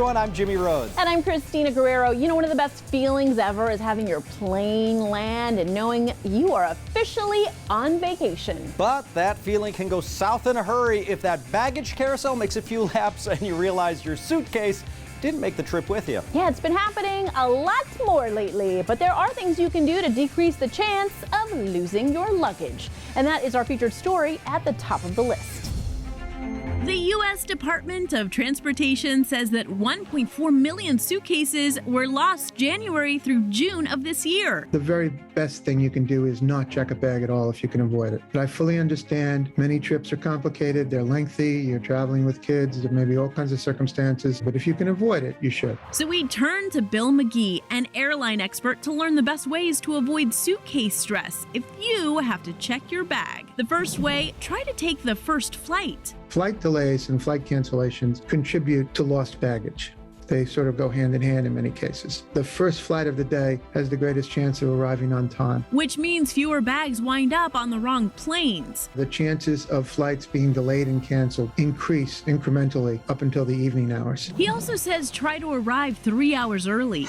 everyone. I'm Jimmy Rhodes. And I'm Christina Guerrero. You know, one of the best feelings ever is having your plane land and knowing you are officially on vacation. But that feeling can go south in a hurry if that baggage carousel makes a few laps and you realize your suitcase didn't make the trip with you. Yeah, it's been happening a lot more lately, but there are things you can do to decrease the chance of losing your luggage. And that is our featured story at the top of the list. The U.S. Department of Transportation says that 1.4 million suitcases were lost January through June of this year. The very best thing you can do is not check a bag at all if you can avoid it. But I fully understand many trips are complicated, they're lengthy, you're traveling with kids, there may be all kinds of circumstances, but if you can avoid it, you should. So we turned to Bill McGee, an airline expert, to learn the best ways to avoid suitcase stress if you have to check your bag. The first way, try to take the first flight. Flight delays and flight cancellations contribute to lost baggage. They sort of go hand in hand in many cases. The first flight of the day has the greatest chance of arriving on time, which means fewer bags wind up on the wrong planes. The chances of flights being delayed and canceled increase incrementally up until the evening hours. He also says try to arrive 3 hours early.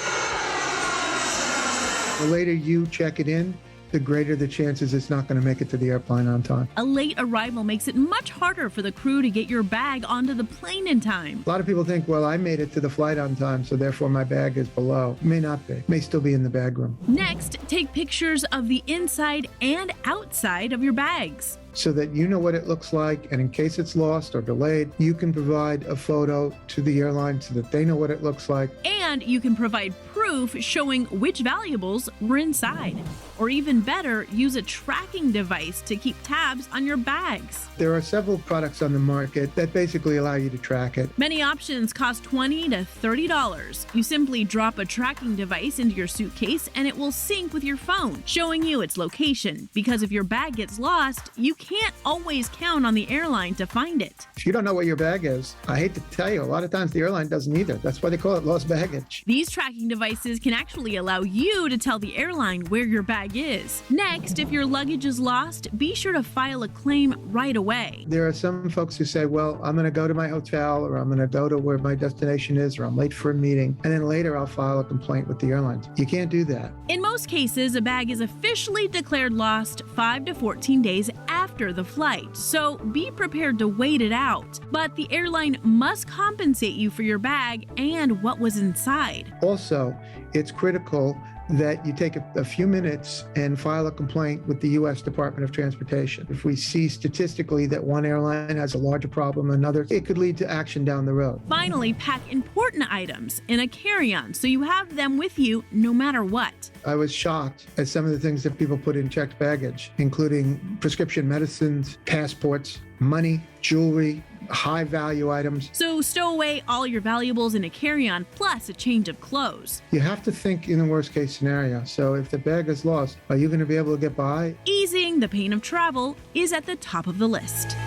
The later you check it in, the greater the chances it's not going to make it to the airplane on time. A late arrival makes it much harder for the crew to get your bag onto the plane in time. A lot of people think, well, I made it to the flight on time, so therefore my bag is below. It may not be. It may still be in the bag room. Next, take pictures of the inside and outside of your bags, so that you know what it looks like, and in case it's lost or delayed, you can provide a photo to the airline so that they know what it looks like. And you can provide proof showing which valuables were inside. Or even better, use a tracking device to keep tabs on your bags. There are several products on the market that basically allow you to track it. Many options cost $20 to $30. You simply drop a tracking device into your suitcase and it will sync with your phone, showing you its location. Because if your bag gets lost, you can't always count on the airline to find it. If you don't know what your bag is, I hate to tell you, a lot of times the airline doesn't either. That's why they call it lost baggage. These tracking devices can actually allow you to tell the airline where your bag is. Next, if your luggage is lost, be sure to file a claim right away. There are some folks who say, well, I'm going to go to my hotel, or I'm going to go to where my destination is, or I'm late for a meeting, and then later I'll file a complaint with the airlines. You can't do that. In most cases, a bag is officially declared lost 5 to 14 days after the flight, so be prepared to wait it out. But the airline must compensate you for your bag and what was inside. Also, it's critical that you take a few minutes and file a complaint with the U.S. Department of Transportation. If we see statistically that one airline has a larger problem than another, it could lead to action down the road. Finally, pack important items in a carry-on so you have them with you no matter what. I was shocked at some of the things that people put in checked baggage, including prescription medicines, passports, money, jewelry, high-value items. So stow away all your valuables in a carry-on plus a change of clothes. You have to think in the worst-case scenario. So if the bag is lost, are you going to be able to get by? Easing the pain of travel is at the top of the list.